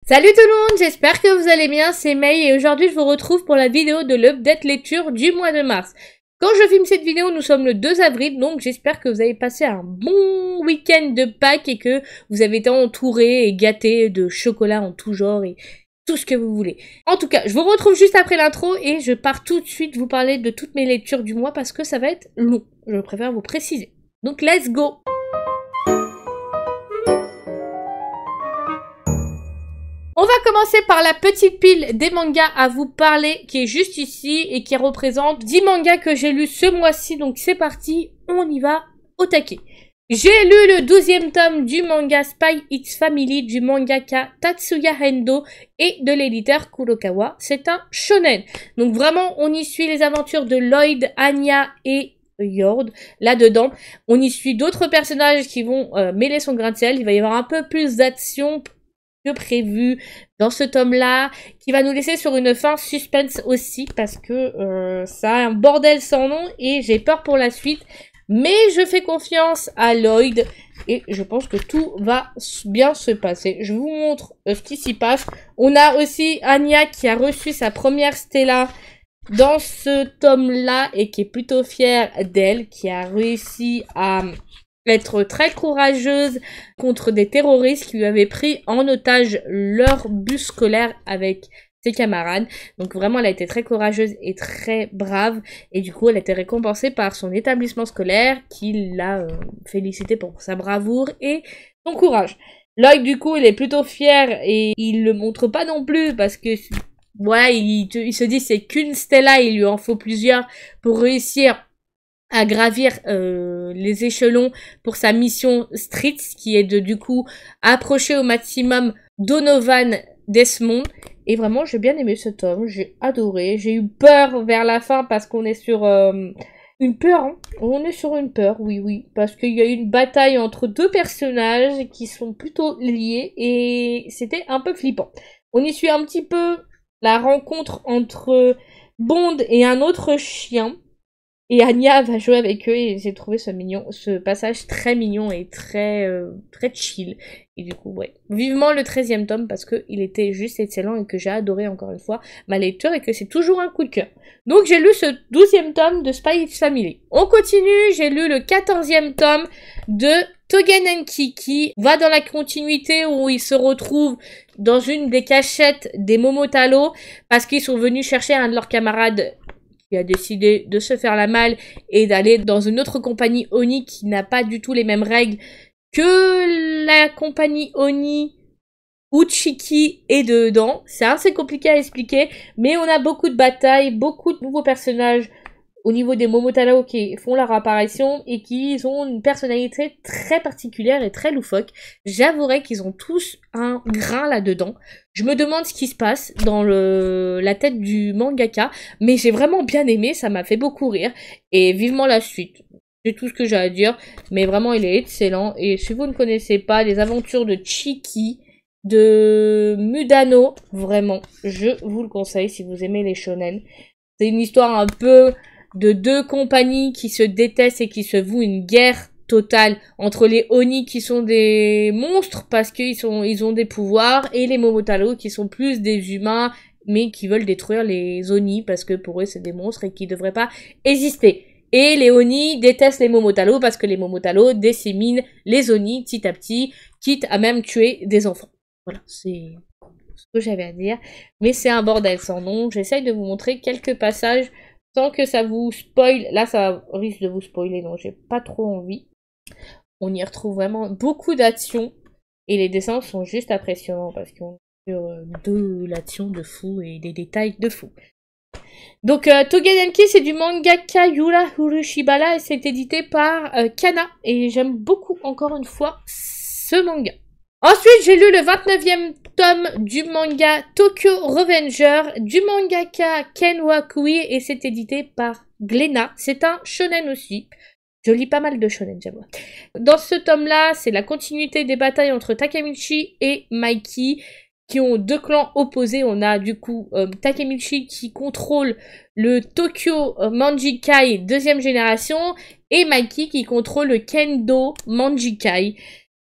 Salut tout le monde, j'espère que vous allez bien, c'est May et aujourd'hui je vous retrouve pour la vidéo de l'update lecture du mois de mars. Quand je filme cette vidéo, nous sommes le 2 avril, donc j'espère que vous avez passé un bon week-end de Pâques et que vous avez été entourés et gâtés de chocolat en tout genre et tout ce que vous voulez. En tout cas, je vous retrouve juste après l'intro et je pars tout de suite vous parler de toutes mes lectures du mois parce que ça va être long, je préfère vous préciser. Donc let's go! On va commencer par la petite pile des mangas à vous parler qui est juste ici et qui représente 10 mangas que j'ai lus ce mois-ci. Donc c'est parti, on y va au taquet. J'ai lu le 12e tome du manga Spy X Family du mangaka Tatsuya Endo et de l'éditeur Kurokawa. C'est un shonen. Donc vraiment, on y suit les aventures de Lloyd, Anya et Yord. Là-dedans, on y suit d'autres personnages qui vont mêler son grain de sel. Il va y avoir un peu plus d'action que prévu dans ce tome-là, qui va nous laisser sur une fin suspense aussi, parce que ça a un bordel sans nom, et j'ai peur pour la suite, mais je fais confiance à Lloyd, et je pense que tout va bien se passer. Je vous montre ce qui s'y passe. On a aussi Anya qui a reçu sa première Stella dans ce tome-là, et qui est plutôt fière d'elle, qui a réussi à être très courageuse contre des terroristes qui lui avaient pris en otage leur bus scolaire avec ses camarades. Donc vraiment, elle a été très courageuse et très brave. Et du coup, elle a été récompensée par son établissement scolaire qui l'a félicité pour sa bravoure et son courage. Lloyd, du coup, il est plutôt fier et il le montre pas non plus parce que voilà, il se dit c'est qu'une Stella, il lui en faut plusieurs pour réussir à gravir les échelons pour sa mission Streets, qui est de du coup approcher au maximum Donovan Desmond. Et vraiment, j'ai bien aimé ce tome, j'ai adoré. J'ai eu peur vers la fin parce qu'on est sur une peur, hein. On est sur une peur, oui, parce qu'il y a eu une bataille entre deux personnages qui sont plutôt liés et c'était un peu flippant. On y suit un petit peu la rencontre entre Bond et un autre chien. Et Anya va jouer avec eux et j'ai trouvé ce passage très mignon et très chill. Et du coup, ouais. Vivement le 13e tome parce que il était juste excellent et que j'ai adoré encore une fois ma lecture et que c'est toujours un coup de cœur. Donc j'ai lu ce 12e tome de Spy X Family. On continue, j'ai lu le 14e tome de Togenenki qui va dans la continuité où ils se retrouvent dans une des cachettes des Momotaro parce qu'ils sont venus chercher un de leurs camarades qui a décidé de se faire la malle et d'aller dans une autre compagnie Oni qui n'a pas du tout les mêmes règles que la compagnie Oni où Chiki est dedans. C'est assez compliqué à expliquer, mais on a beaucoup de batailles, beaucoup de nouveaux personnages au niveau des Momotaro qui font leur apparition et qui ont une personnalité très particulière et très loufoque. J'avouerai qu'ils ont tous un grain là-dedans. Je me demande ce qui se passe dans la tête du mangaka, mais j'ai vraiment bien aimé, ça m'a fait beaucoup rire, et vivement la suite. C'est tout ce que j'ai à dire, mais vraiment il est excellent, et si vous ne connaissez pas les aventures de Chiki, de Mudano, vraiment, je vous le conseille si vous aimez les shonen. C'est une histoire un peu de deux compagnies qui se détestent et qui se vouent une guerre totale entre les Oni qui sont des monstres parce qu'ils ont des pouvoirs et les Momotaro qui sont plus des humains mais qui veulent détruire les Oni parce que pour eux c'est des monstres et qui devraient pas exister. Et les Oni détestent les Momotaro parce que les Momotaro disséminent les Oni petit à petit, quitte à même tuer des enfants. Voilà, c'est ce que j'avais à dire. Mais c'est un bordel sans nom. J'essaye de vous montrer quelques passages sans que ça vous spoil. Là, ça risque de vous spoiler, donc j'ai pas trop envie. On y retrouve vraiment beaucoup d'action. Et les dessins sont juste impressionnants parce qu'on est sur de l'action de fou et des détails de fou. Donc, Togenenki, c'est du mangaka Yura Urushibara et c'est édité par Kana. Et j'aime beaucoup, encore une fois, ce manga. Ensuite, j'ai lu le 29e tome du manga Tokyo Revenger du mangaka Ken Wakui et c'est édité par Glénat. C'est un shonen aussi. Je lis pas mal de shonen, j'avoue. Dans ce tome-là, c'est la continuité des batailles entre Takemichi et Mikey qui ont deux clans opposés. On a du coup Takemichi qui contrôle le Tokyo Manjikai 2e génération et Mikey qui contrôle le Kendo Manjikai.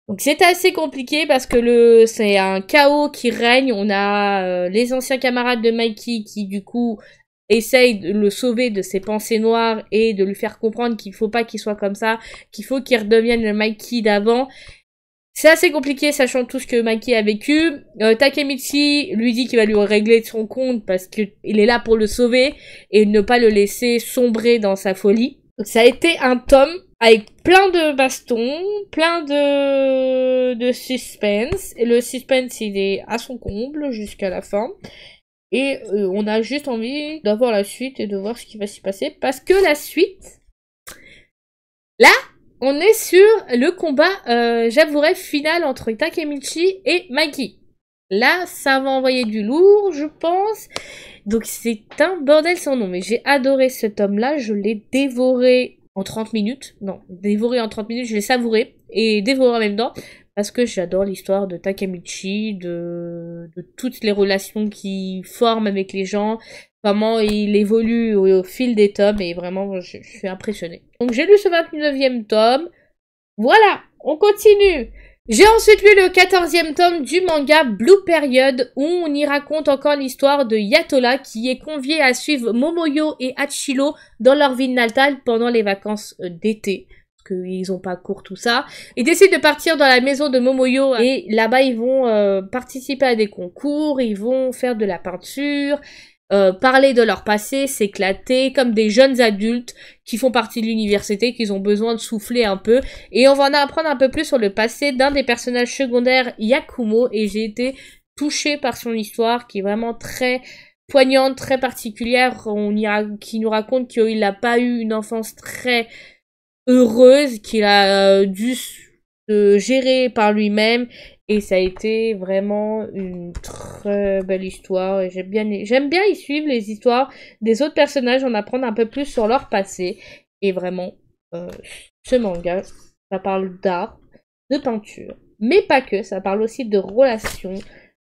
Donc c'était assez compliqué parce que c'est un chaos qui règne. On a les anciens camarades de Mikey qui du coup essayent de le sauver de ses pensées noires et de lui faire comprendre qu'il faut pas qu'il soit comme ça, qu'il faut qu'il redevienne le Mikey d'avant. C'est assez compliqué sachant tout ce que Mikey a vécu. Takemichi lui dit qu'il va lui régler son compte parce qu'il est là pour le sauver et ne pas le laisser sombrer dans sa folie. Donc ça a été un tome avec plein de bastons, plein de suspense. Et le suspense, il est à son comble jusqu'à la fin. Et on a juste envie d'avoir la suite et de voir ce qui va s'y passer. Parce que la suite... Là, on est sur le combat, j'avouerai, final entre Takemichi et Mikey. Là, ça va envoyer du lourd, je pense. Donc c'est un bordel sans nom. Mais j'ai adoré ce tome-là. Je l'ai dévoré en 30 minutes. Non, dévoré en 30 minutes, je l'ai savouré. Et dévoré en même temps. Parce que j'adore l'histoire de Takemichi, de toutes les relations qu'il forme avec les gens. Vraiment, il évolue au fil des tomes. Et vraiment, je suis impressionnée. Donc j'ai lu ce 29e tome. Voilà, on continue. J'ai ensuite lu le 14e tome du manga Blue Period, où on y raconte encore l'histoire de Yatola qui est convié à suivre Momoyo et Hachiro dans leur ville natale pendant les vacances d'été. Parce qu'ils ont pas cours tout ça. Ils décident de partir dans la maison de Momoyo et là-bas ils vont participer à des concours, ils vont faire de la peinture, parler de leur passé, s'éclater comme des jeunes adultes qui font partie de l'université, qui ont besoin de souffler un peu. Et on va en apprendre un peu plus sur le passé d'un des personnages secondaires, Yakumo, et j'ai été touchée par son histoire qui est vraiment très poignante, très particulière, qui nous raconte qu'il n'a pas eu une enfance très heureuse, qu'il a dû se gérer par lui-même. Et ça a été vraiment une très belle histoire. Et j'aime bien y suivre les histoires des autres personnages, en apprendre un peu plus sur leur passé. Et vraiment, ce manga, ça parle d'art, de peinture. Mais pas que, ça parle aussi de relations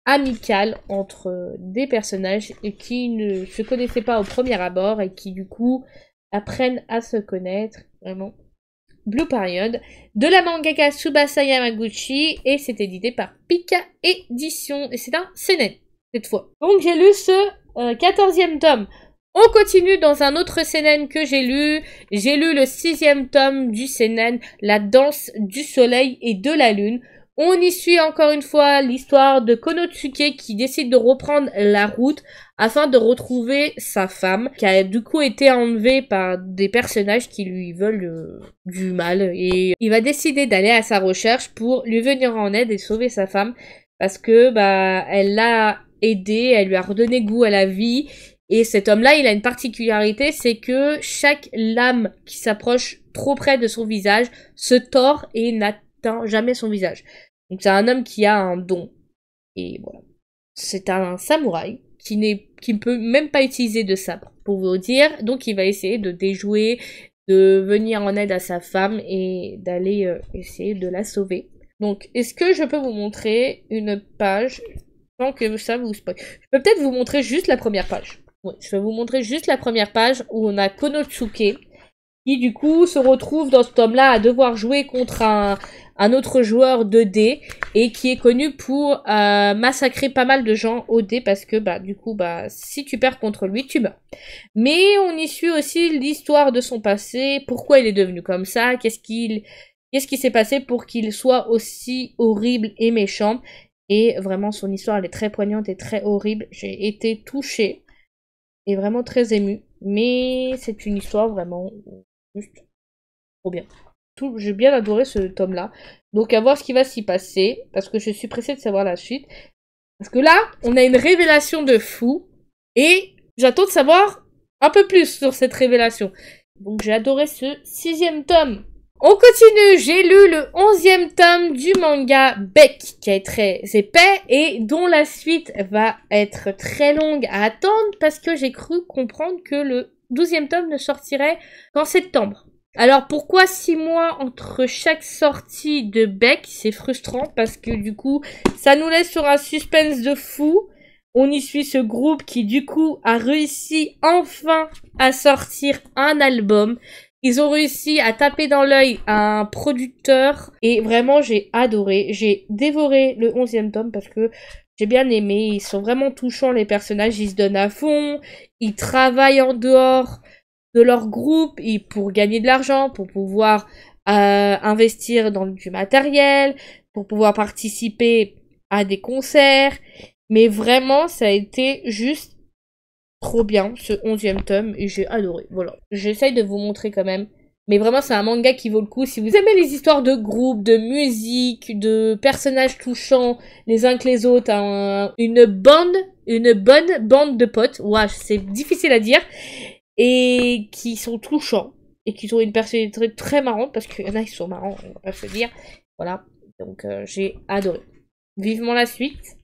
amicales entre des personnages qui ne se connaissaient pas au premier abord et qui du coup apprennent à se connaître. Vraiment. Blue Period, de la mangaka Tsubasa Yamaguchi, et c'est édité par Pika Édition, et c'est un seinen, cette fois. Donc j'ai lu ce 14e tome. On continue dans un autre seinen que j'ai lu le 6e tome du seinen, La danse du soleil et de la lune. On y suit encore une fois l'histoire de Konotsuke qui décide de reprendre la route afin de retrouver sa femme, qui a du coup été enlevée par des personnages qui lui veulent du mal. Et il va décider d'aller à sa recherche pour lui venir en aide et sauver sa femme. Parce que elle l'a aidé, elle lui a redonné goût à la vie. Et cet homme-là, il a une particularité, c'est que chaque lame qui s'approche trop près de son visage se tord et n'atteint jamais son visage. Donc c'est un homme qui a un don. Et voilà. C'est un samouraï qui ne peut même pas utiliser de sabre, pour vous dire. Donc il va essayer de déjouer, de venir en aide à sa femme et d'aller essayer de la sauver. Donc est-ce que je peux vous montrer une page sans que ça vous spoil? Je peux peut-être vous montrer juste la première page. Oui, je vais vous montrer juste la première page où on a Konotsuke qui du coup se retrouve dans ce tome-là à devoir jouer contre un autre joueur de dés et qui est connu pour massacrer pas mal de gens au dé parce que du coup si tu perds contre lui tu meurs. Mais on y suit aussi l'histoire de son passé, pourquoi il est devenu comme ça, qu'est-ce qui s'est passé pour qu'il soit aussi horrible et méchant. Et vraiment son histoire elle est très poignante et très horrible. J'ai été touchée et vraiment très émue. Mais c'est une histoire vraiment juste trop bien. J'ai bien adoré ce tome-là. Donc à voir ce qui va s'y passer. Parce que je suis pressée de savoir la suite. Parce que là, on a une révélation de fou. Et j'attends de savoir un peu plus sur cette révélation. Donc j'ai adoré ce 6e tome. On continue. J'ai lu le 11e tome du manga Beck. Qui est très épais. Et dont la suite va être très longue à attendre. Parce que j'ai cru comprendre que le 12e tome ne sortirait qu'en septembre. Alors pourquoi 6 mois entre chaque sortie de Beck? C'est frustrant parce que du coup ça nous laisse sur un suspense de fou. On y suit ce groupe qui du coup a réussi enfin à sortir un album Ils ont réussi à taper dans l'œil un producteur et vraiment j'ai adoré. J'ai dévoré le 11e tome parce que j'ai bien aimé. Ils sont vraiment touchants les personnages, ils se donnent à fond, ils travaillent en dehors de leur groupe pour gagner de l'argent, pour pouvoir investir dans du matériel, pour pouvoir participer à des concerts. Mais vraiment ça a été juste trop bien ce 11e tome et j'ai adoré. Voilà, j'essaye de vous montrer quand même. Mais vraiment, c'est un manga qui vaut le coup. Si vous aimez les histoires de groupe, de musique, de personnages touchants les uns que les autres, une bonne bande de potes. Ouah, c'est difficile à dire. Et qui sont touchants. Et qui ont une personnalité très marrante. Parce qu'il y en a qui sont marrants, on va pas se dire. Voilà. Donc, j'ai adoré. Vivement la suite.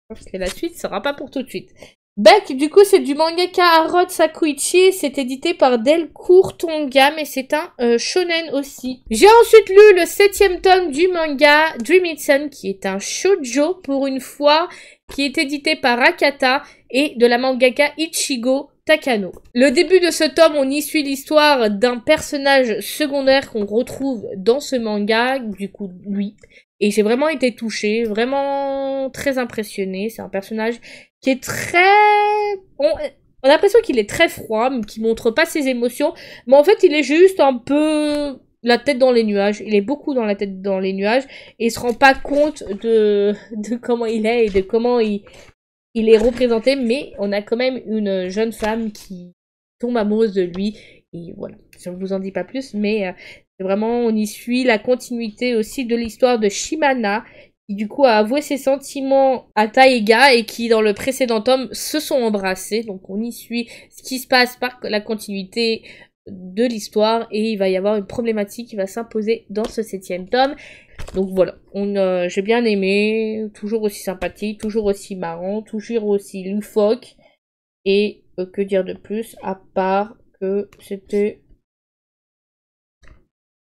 Parce que la suite sera pas pour tout de suite. Beck, du coup, c'est du mangaka Haro Sakuichi, c'est édité par Delcourt Tonga, mais c'est un shonen aussi. J'ai ensuite lu le 7e tome du manga Dream Itself, qui est un shoujo pour une fois, qui est édité par Akata et de la mangaka Ichigo Takano. Le début de ce tome, on y suit l'histoire d'un personnage secondaire qu'on retrouve dans ce manga, du coup, lui. Et j'ai vraiment été touchée, vraiment très impressionnée. C'est un personnage qui est très... On a l'impression qu'il est très froid, qui montre pas ses émotions. Mais en fait, il est juste un peu la tête dans les nuages. Il est beaucoup dans la tête dans les nuages. Et il se rend pas compte de comment il est et de comment il est représenté. Mais on a quand même une jeune femme qui tombe amoureuse de lui. Et voilà, je ne vous en dis pas plus, mais... vraiment, on y suit la continuité aussi de l'histoire de Shimana, qui du coup a avoué ses sentiments à Taiga et qui dans le précédent tome se sont embrassés. Donc on y suit ce qui se passe par la continuité de l'histoire et il va y avoir une problématique qui va s'imposer dans ce 7e tome. Donc voilà, j'ai bien aimé, toujours aussi sympathique, toujours aussi marrant, toujours aussi loufoque. Et que dire de plus à part que c'était...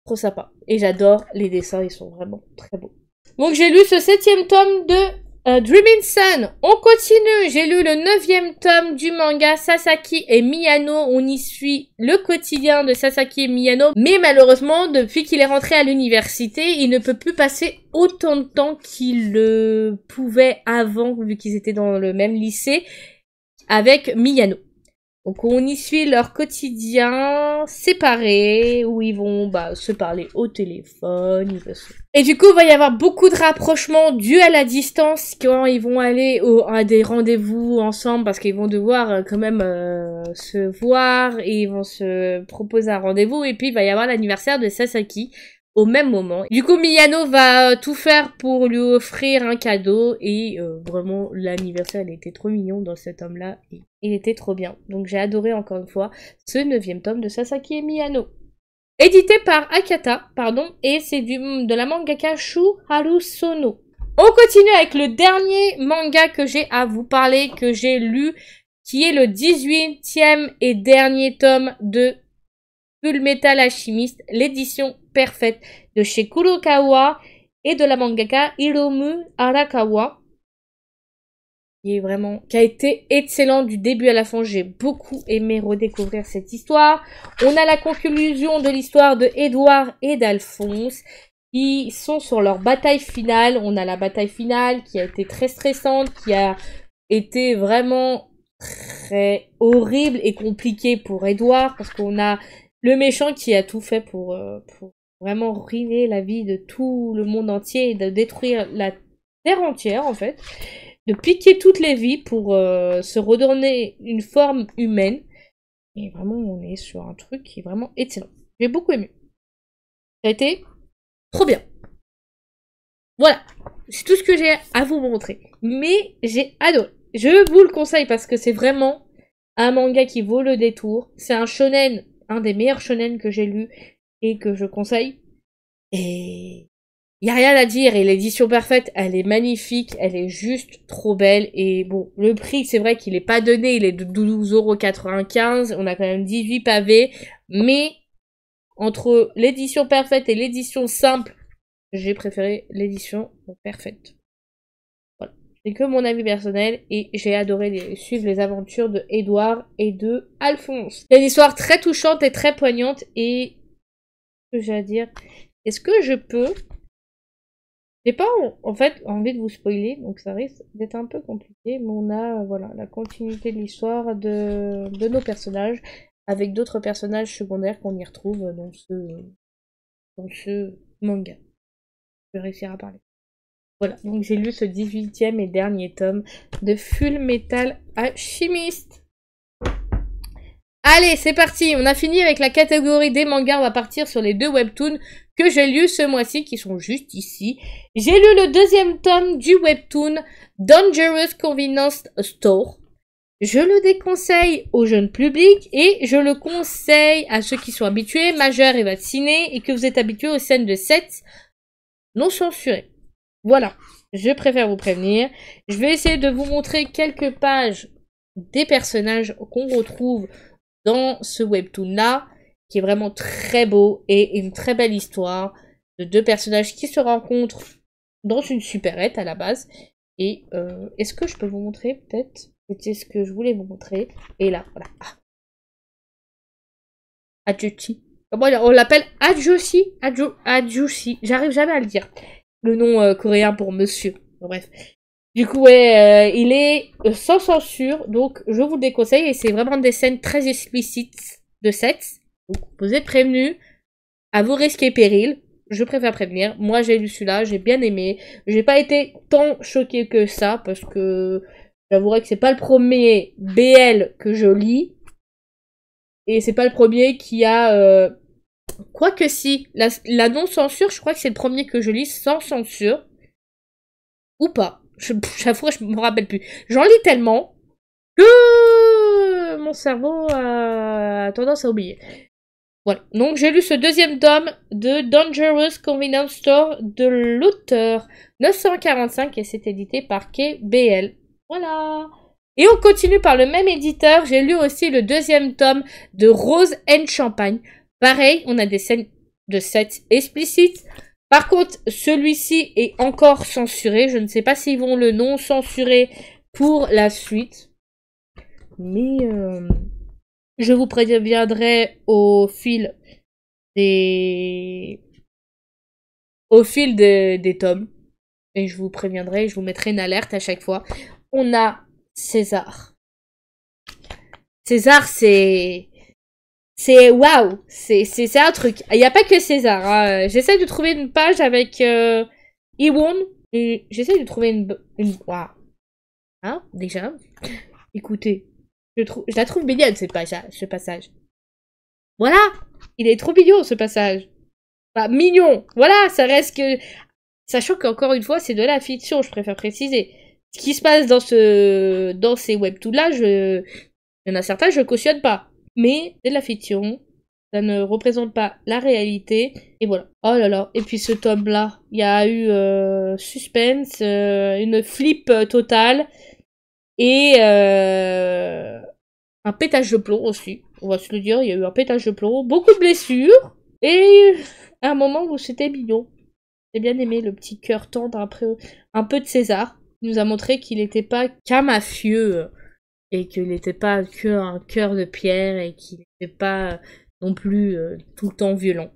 trop sympa. Et j'adore les dessins, ils sont vraiment très beaux. Donc j'ai lu ce 7e tome de Dreaming Sun. On continue, j'ai lu le 9e tome du manga Sasaki et Miyano. On y suit le quotidien de Sasaki et Miyano. Mais malheureusement, depuis qu'il est rentré à l'université, il ne peut plus passer autant de temps qu'il le pouvait avant, vu qu'ils étaient dans le même lycée, avec Miyano. Donc on y suit leur quotidien séparé, où ils vont se parler au téléphone. Et du coup, il va y avoir beaucoup de rapprochements dus à la distance quand ils vont aller à des rendez-vous ensemble, parce qu'ils vont devoir quand même se voir, et ils vont se proposer un rendez-vous. Et puis il va y avoir l'anniversaire de Sasaki au même moment. Du coup, Miyano va tout faire pour lui offrir un cadeau et vraiment, l'anniversaire, il était trop mignon dans cet homme-là. Il était trop bien. Donc, j'ai adoré encore une fois ce 9e tome de Sasaki et Miyano. Édité par Akata, pardon, et c'est de la mangaka Shu Haru Sono. On continue avec le dernier manga que j'ai à vous parler, que j'ai lu, qui est le 18e et dernier tome de Fullmetal Alchemist, l'édition parfaite de chez Kurokawa et de la mangaka Hiromu Arakawa, qui a été excellent du début à la fin. J'ai beaucoup aimé redécouvrir cette histoire. On a la conclusion de l'histoire de Edward et d'Alphonse, qui sont sur leur bataille finale. On a la bataille finale qui a été très stressante, qui a été vraiment très horrible et compliquée pour Edward, parce qu'on a le méchant qui a tout fait pour vraiment ruiner la vie de tout le monde entier et de détruire la terre entière, en fait. De piquer toutes les vies pour se redonner une forme humaine. Et vraiment, on est sur un truc qui est vraiment excellent. J'ai beaucoup aimé. Ça a été trop bien. Voilà. C'est tout ce que j'ai à vous montrer. Mais j'ai adoré. Je vous le conseille parce que c'est vraiment un manga qui vaut le détour. C'est un shonen, un des meilleurs shonen que j'ai lu et que je conseille. Et il y a rien à dire, et l'édition parfaite, elle est magnifique, elle est juste trop belle. Et bon, le prix, c'est vrai qu'il est pas donné, il est de 12,95 €, on a quand même 18 pavés, mais entre l'édition parfaite et l'édition simple, j'ai préféré l'édition parfaite. Voilà. C'est que mon avis personnel, et j'ai adoré suivre les aventures de Edward et de Alphonse. C'est une histoire très touchante et très poignante, et que j'ai à dire. Est-ce que je peux... J'ai pas en fait envie de vous spoiler, donc ça risque d'être un peu compliqué, mais on a voilà la continuité de l'histoire de nos personnages, avec d'autres personnages secondaires qu'on y retrouve dans ce manga. Je vais réussir à parler. Voilà, donc j'ai lu ce 18e et dernier tome de Full Metal Alchemist. Allez, c'est parti, on a fini avec la catégorie des mangas, on va partir sur les 2 webtoons que j'ai lus ce mois-ci, qui sont juste ici. J'ai lu le 2e tome du webtoon Dangerous Convenience Store. Je le déconseille au jeune public et je le conseille à ceux qui sont habitués, majeurs et vaccinés, et que vous êtes habitués aux scènes de sexe non censurées. Voilà, je préfère vous prévenir. Je vais essayer de vous montrer quelques pages des personnages qu'on retrouve dans ce webtoon-là, qui est vraiment très beau et une très belle histoire de 2 personnages qui se rencontrent dans une supérette à la base. Et est-ce que je peux vous montrer peut-être? C'était ce que je voulais vous montrer. Et là, voilà. Adjushi. On l'appelle Adjushi. Adjushi. J'arrive jamais à le dire. Le nom coréen pour monsieur. Bon, bref. Du coup, ouais, il est sans censure. Donc, je vous le déconseille. Et c'est vraiment des scènes très explicites de sexe. Donc, vous êtes prévenus. À vos risques et périls. Je préfère prévenir. Moi, j'ai lu celui-là. J'ai bien aimé. J'ai pas été tant choquée que ça. Parce que j'avouerai que c'est pas le premier BL que je lis. Et c'est pas le premier qui a... Quoique si. La non-censure, je crois que c'est le premier que je lis sans censure. Ou pas. J'avoue, je me rappelle plus. J'en lis tellement que mon cerveau a tendance à oublier. Voilà. Donc j'ai lu ce 2e tome de Dangerous Convenience Store de l'auteur 945 et c'est édité par KBL. Voilà. Et on continue par le même éditeur. J'ai lu aussi le 2e tome de Rose and Champagne. Pareil, on a des scènes de sexe explicites. Par contre, celui-ci est encore censuré. Je ne sais pas s'ils vont le non censurer pour la suite. Mais je vous préviendrai au fil des tomes. Et je vous préviendrai, je vous mettrai une alerte à chaque fois. On a César. César, c'est waouh, c'est un truc. Il n'y a pas que César. Hein. J'essaie de trouver une page avec Iwon. J'essaie de trouver une waouh. Hein, déjà. Écoutez, je la trouve mignonne ce passage. Voilà, il est trop mignon ce passage. Enfin, mignon. Voilà, ça reste que sachant qu'encore une fois, c'est de la fiction, je préfère préciser. Ce qui se passe dans ces webtoons là, il y en a certains je cautionne pas. Mais c'est de la fiction, ça ne représente pas la réalité, et voilà. Oh là là, et puis ce tome-là, il y a eu suspense, une flip totale, et un pétage de plomb aussi, on va se le dire, il y a eu un pétage de plomb, beaucoup de blessures, et à un moment où c'était mignon. J'ai bien aimé le petit cœur tendre après un peu de César, il nous a montré qu'il n'était pas qu'un mafieux, et qu'il n'était pas qu'un cœur de pierre et qu'il n'était pas non plus tout le temps violent.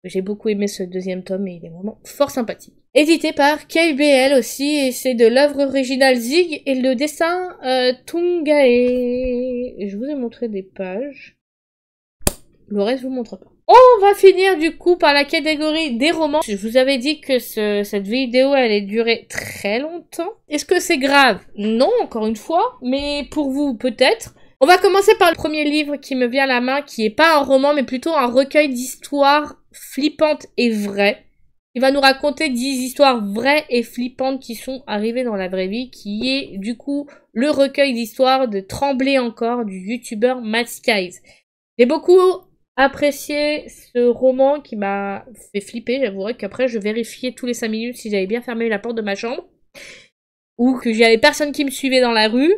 J'ai beaucoup aimé ce 2e tome et il est vraiment fort sympathique. Édité par KBL aussi et c'est de l'œuvre originale Zig et le dessin Tungae. Je vous ai montré des pages. Le reste je vous montre pas. On va finir du coup par la catégorie des romans. Je vous avais dit que cette vidéo allait durer très longtemps. Est-ce que c'est grave? Non, encore une fois, mais pour vous peut-être. On va commencer par le premier livre qui me vient à la main, qui est pas un roman, mais plutôt un recueil d'histoires flippantes et vraies. Il va nous raconter 10 histoires vraies et flippantes qui sont arrivées dans la vraie vie, qui est du coup le recueil d'histoires de Trembler encore du youtubeur Matt Skies. J'ai beaucoup apprécié ce roman qui m'a fait flipper, j'avouerai qu'après je vérifiais tous les 5 minutes si j'avais bien fermé la porte de ma chambre ou que j'avais personne qui me suivait dans la rue,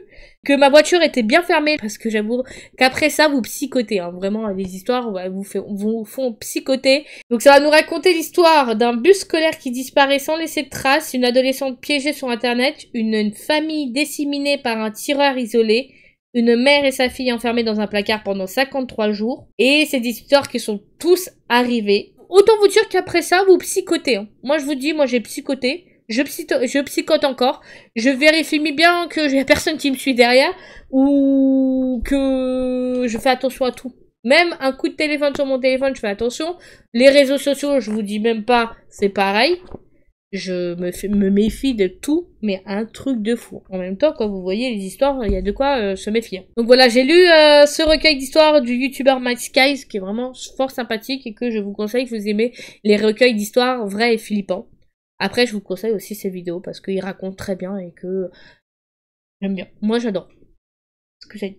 que ma voiture était bien fermée parce que j'avoue qu'après ça vous psychotez, hein. Vraiment les histoires vous font psychoter. Donc ça va nous raconter l'histoire d'un bus scolaire qui disparaît sans laisser de traces, une adolescente piégée sur internet, une famille disséminée par un tireur isolé, une mère et sa fille enfermées dans un placard pendant 53 jours. Et c'est des histoires qui sont tous arrivées. Autant vous dire qu'après ça, vous psychotez. Hein. Moi, je vous dis, moi, j'ai psychoté. Je psychote encore. Je vérifie bien que j'ai personne qui me suit derrière. Ou que je fais attention à tout. Même un coup de téléphone sur mon téléphone, je fais attention. Les réseaux sociaux, je vous dis même pas, c'est pareil. Je me méfie de tout, mais un truc de fou. En même temps, quand vous voyez les histoires, il y a de quoi se méfier. Donc voilà, j'ai lu ce recueil d'histoires du youtubeur Mike Skies, qui est vraiment fort sympathique et que je vous conseille si vous aimez les recueils d'histoires vrais et flippants. Après, je vous conseille aussi ses vidéos parce qu'il raconte très bien et que j'aime bien. Moi, j'adore ce que j'ai dit.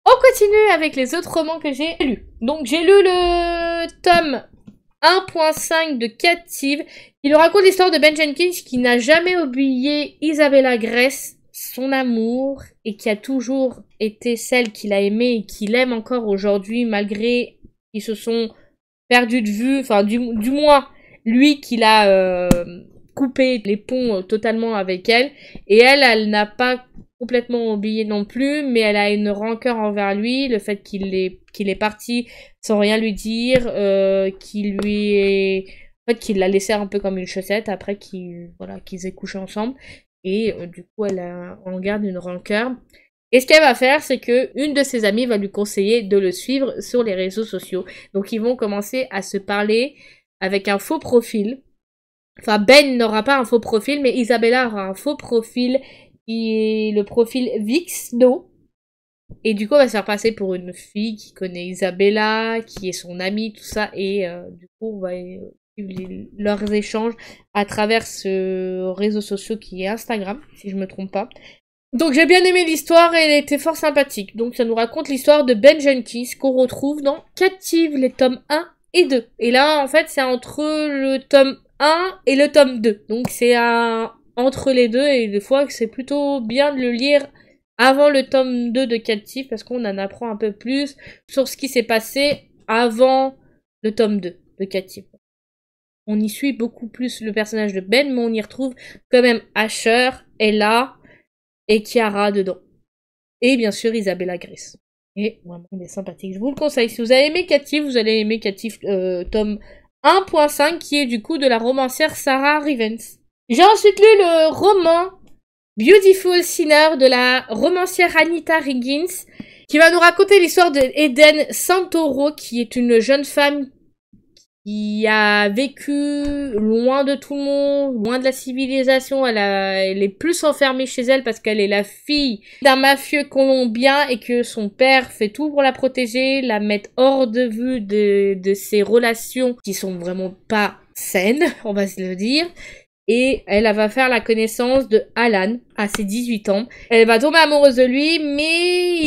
On continue avec les autres romans que j'ai lus. Donc j'ai lu le tome 1.5 de Captive. Il nous raconte l'histoire de Ben Jenkins qui n'a jamais oublié Isabella Grace, son amour, et qui a toujours été celle qu'il a aimée et qu'il aime encore aujourd'hui, malgré qu'ils se sont perdus de vue, enfin du moins lui qui l'a coupé les ponts totalement avec elle. Et elle n'a pas complètement oublié non plus, mais elle a une rancœur envers lui, le fait qu'il est parti sans rien lui dire, qu'il l'a laissé un peu comme une chaussette après qu'ils aient couché ensemble, et du coup elle en garde une rancœur. Et ce qu'elle va faire, c'est que une de ses amies va lui conseiller de le suivre sur les réseaux sociaux. Donc ils vont commencer à se parler avec un faux profil. Enfin, Ben n'aura pas un faux profil, mais Isabella aura un faux profil qui est le profil Vixno. Et du coup, on va se faire passer pour une fille qui connaît Isabella, qui est son amie, tout ça. Et du coup, on va suivre leurs échanges à travers ce réseau social qui est Instagram, si je me trompe pas. Donc j'ai bien aimé l'histoire et elle était fort sympathique. Donc ça nous raconte l'histoire de Ben Jenkins qu'on retrouve dans Captive, les tomes 1 et 2. Et là, en fait, c'est entre le tome 1 et le tome 2. Donc c'est entre les deux et des fois c'est plutôt bien de le lire avant le tome 2 de Captive parce qu'on en apprend un peu plus sur ce qui s'est passé avant le tome 2 de Captive. On y suit beaucoup plus le personnage de Ben, mais on y retrouve quand même Asher, Ella et Chiara dedans. Et bien sûr Isabella Grace. Et vraiment, il est sympathique. Je vous le conseille. Si vous avez aimé Captive, vous allez aimer Captive tome 1.5 qui est du coup de la romancière Sarah Rivens. J'ai ensuite lu le roman Beautiful Sinner de la romancière Anita Higgins qui va nous raconter l'histoire de Eden Santoro qui est une jeune femme qui a vécu loin de tout le monde, loin de la civilisation. Elle est plus enfermée chez elle parce qu'elle est la fille d'un mafieux colombien et que son père fait tout pour la protéger, la mettre hors de vue de ses relations qui sont vraiment pas saines, on va se le dire. Et elle va faire la connaissance de Alan à ses 18 ans. Elle va tomber amoureuse de lui, mais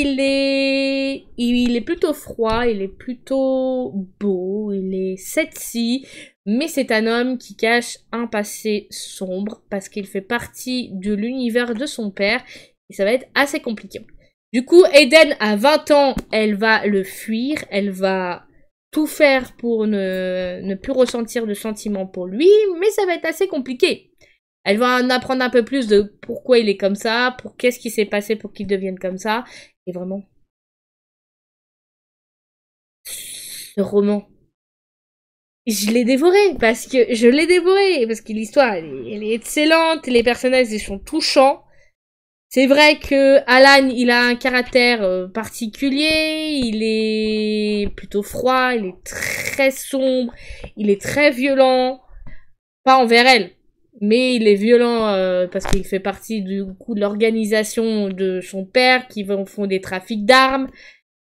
il est plutôt froid, il est plutôt beau, il est sexy, mais c'est un homme qui cache un passé sombre parce qu'il fait partie de l'univers de son père et ça va être assez compliqué. Du coup, Eden, à 20 ans, elle va le fuir, elle va tout faire pour ne plus ressentir de sentiments pour lui, mais ça va être assez compliqué. Elle va en apprendre un peu plus de pourquoi il est comme ça, pour qu'est-ce qui s'est passé pour qu'il devienne comme ça, et vraiment, ce roman, je l'ai dévoré, parce que l'histoire, elle est excellente, les personnages, ils sont touchants. C'est vrai que Alan, il a un caractère particulier, il est plutôt froid, il est très sombre, il est très violent, pas envers elle, mais il est violent parce qu'il fait partie du coup de l'organisation de son père qui font des trafics d'armes,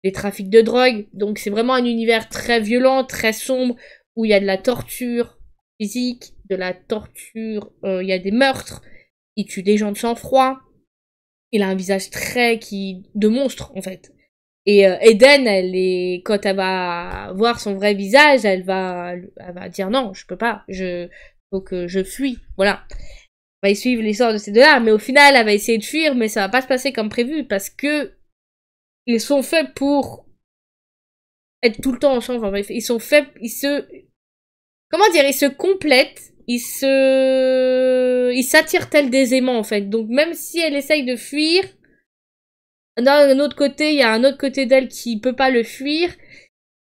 des trafics de drogue, donc c'est vraiment un univers très violent, très sombre, où il y a de la torture physique, de la torture, il y a des meurtres, il tue des gens de sang-froid. Il a un visage de monstre, en fait. Et Eden, quand elle va voir son vrai visage, elle va dire non, je peux pas, faut que je fuis, voilà. On va y suivre l'histoire de ces deux-là, mais au final, elle va essayer de fuir, mais ça va pas se passer comme prévu, parce que ils sont faits pour être tout le temps ensemble, enfin bref, ils se complètent, ils s'attirent tel des aimants, en fait. Donc, même si elle essaye de fuir, d'un autre côté, il y a un autre côté d'elle qui peut pas le fuir.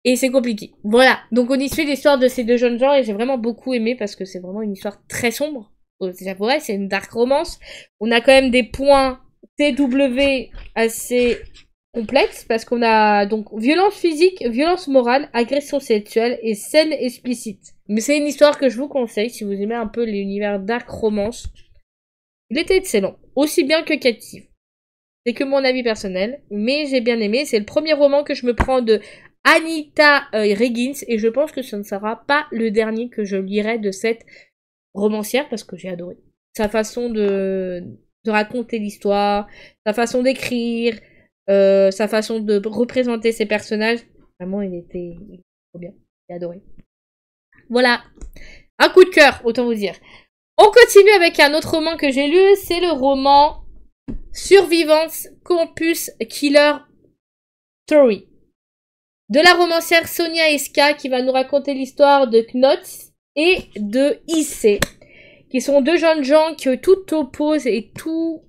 Et c'est compliqué. Voilà. Donc on y suit l'histoire de ces deux jeunes gens et j'ai vraiment beaucoup aimé parce que c'est vraiment une histoire très sombre. J'avouerais, c'est une dark romance. On a quand même des points TW assez complexes parce qu'on a donc violence physique, violence morale, agression sexuelle et scène explicite. Mais c'est une histoire que je vous conseille si vous aimez un peu l'univers dark romance. Il était excellent. Aussi bien que Captive. C'est que mon avis personnel, mais j'ai bien aimé. C'est le premier roman que je me prends de Anita Higgins et je pense que ce ne sera pas le dernier que je lirai de cette romancière parce que j'ai adoré. Sa façon de raconter l'histoire, sa façon d'écrire, sa façon de représenter ses personnages. Vraiment, il était trop bien. J'ai adoré. Voilà. Un coup de cœur, autant vous dire. On continue avec un autre roman que j'ai lu. C'est le roman Survivance Campus Killer Story de la romancière Sonia Eska qui va nous raconter l'histoire de Knots et de Issei, qui sont deux jeunes gens qui tout opposent et tout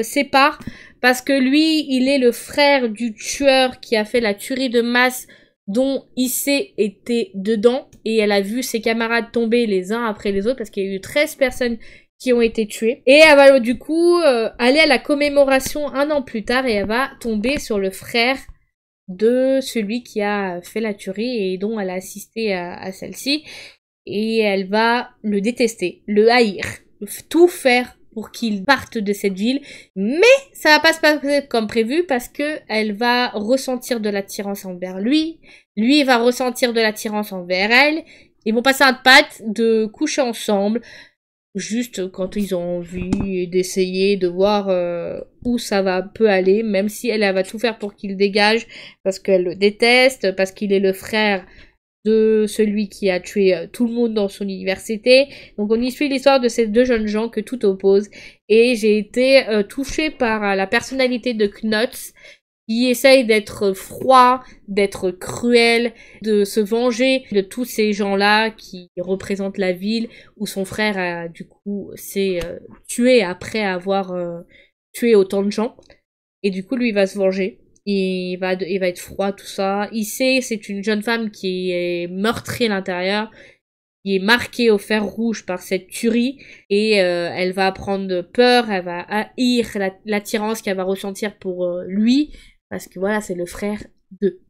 séparent parce que lui, il est le frère du tueur qui a fait la tuerie de masse dont Issei était dedans et elle a vu ses camarades tomber les uns après les autres parce qu'il y a eu 13 personnes qui ont été tuées. Et elle va du coup aller à la commémoration un an plus tard et elle va tomber sur le frère de celui qui a fait la tuerie et dont elle a assisté à celle-ci. Et elle va le détester, le haïr, tout faire pour qu'il parte de cette ville. Mais ça va pas se passer comme prévu parce que elle va ressentir de l'attirance envers lui. Lui va ressentir de l'attirance envers elle. Ils vont passer un pacte de coucher ensemble. Juste quand ils ont envie d'essayer de voir où ça peut aller, même si elle va tout faire pour qu'il dégage, parce qu'elle le déteste, parce qu'il est le frère de celui qui a tué tout le monde dans son université. Donc on y suit l'histoire de ces deux jeunes gens que tout oppose. Et j'ai été touchée par la personnalité de Knots, qui essaye d'être froid, d'être cruel, de se venger de tous ces gens-là qui représentent la ville où son frère a du coup s'est tué après avoir tué autant de gens. Et du coup lui il va se venger. Il va être froid, tout ça. Issei, c'est une jeune femme qui est meurtrie à l'intérieur, qui est marquée au fer rouge par cette tuerie, et elle va prendre peur, elle va haïr l'attirance qu'elle va ressentir pour lui, parce que voilà, c'est le frère d'eux.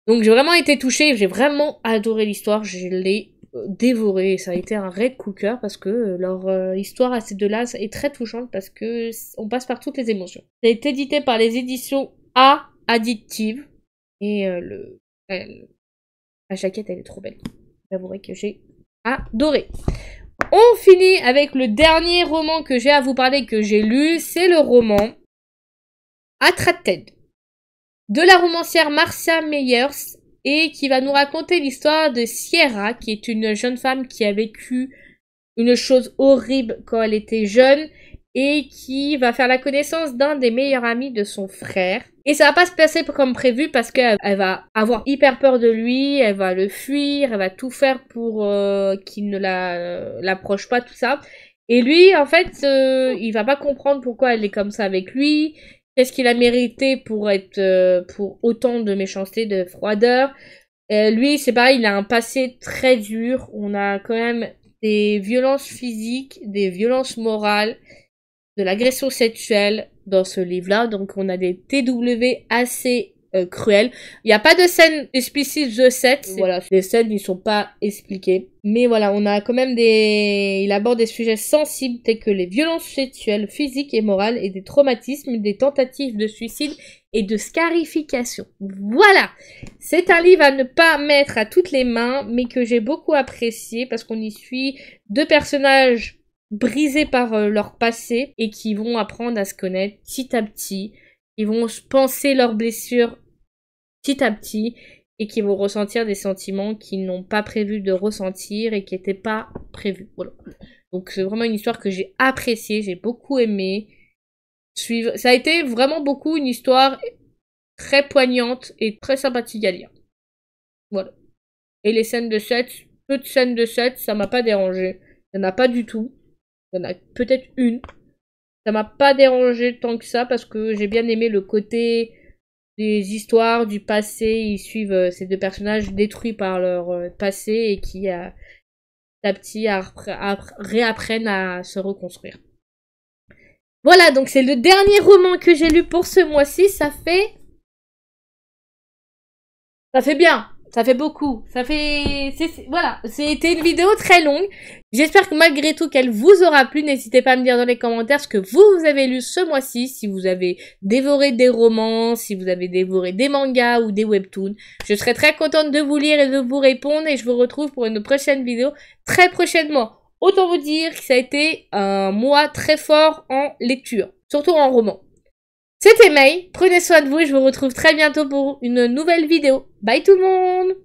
Donc j'ai vraiment été touchée, j'ai vraiment adoré l'histoire, je l'ai dévoré, ça a été un vrai coup de cœur parce que leur histoire à ces deux-là est très touchante parce que on passe par toutes les émotions. Ça a été édité par les éditions A Addictive et la jaquette elle est trop belle. J'avouerai que j'ai adoré. On finit avec le dernier roman que j'ai à vous parler que j'ai lu, c'est le roman Attracted de la romancière Marcia Meyers et qui va nous raconter l'histoire de Sierra, qui est une jeune femme qui a vécu une chose horrible quand elle était jeune et qui va faire la connaissance d'un des meilleurs amis de son frère. Et ça va pas se passer comme prévu parce qu'elle va avoir hyper peur de lui, elle va le fuir, elle va tout faire pour qu'il ne l'approche pas, tout ça. Et lui, en fait, il va pas comprendre pourquoi elle est comme ça avec lui. Qu'est-ce qu'il a mérité pour être pour autant de méchanceté, de froideur. Lui, c'est pareil, il a un passé très dur. On a quand même des violences physiques, des violences morales, de l'agression sexuelle dans ce livre-là. Donc on a des TW assez cruels. Il n'y a pas de scène explicite de sexe. Voilà, les scènes ne sont pas expliquées. Mais voilà, on a quand même il aborde des sujets sensibles tels que les violences sexuelles, physiques et morales et des traumatismes, des tentatives de suicide et de scarification. Voilà, c'est un livre à ne pas mettre à toutes les mains, mais que j'ai beaucoup apprécié parce qu'on y suit deux personnages brisés par leur passé et qui vont apprendre à se connaître petit à petit. Ils vont penser leurs blessures petit à petit et qui vont ressentir des sentiments qu'ils n'ont pas prévu de ressentir et qui n'étaient pas prévus. Voilà. Donc c'est vraiment une histoire que j'ai appréciée, j'ai beaucoup aimé. Ça a été vraiment beaucoup une histoire très poignante et très sympathique à lire. Voilà. Et les scènes de sexe, peu de scènes de sexe, ça m'a pas dérangé. Il n'y en a pas du tout. Il y en a peut-être une. Ça m'a pas dérangé tant que ça parce que j'ai bien aimé le côté des histoires du passé. Ils suivent ces deux personnages détruits par leur passé et qui, petit à petit, réapprennent à se reconstruire. Voilà, donc c'est le dernier roman que j'ai lu pour ce mois-ci. Ça fait bien. Ça fait beaucoup. Voilà. C'était une vidéo très longue. J'espère que malgré tout qu'elle vous aura plu. N'hésitez pas à me dire dans les commentaires ce que vous avez lu ce mois-ci. Si vous avez dévoré des romans, si vous avez dévoré des mangas ou des webtoons. Je serai très contente de vous lire et de vous répondre. Et je vous retrouve pour une prochaine vidéo très prochainement. Autant vous dire que ça a été un mois très fort en lecture. Surtout en roman. C'était May, prenez soin de vous et je vous retrouve très bientôt pour une nouvelle vidéo. Bye tout le monde!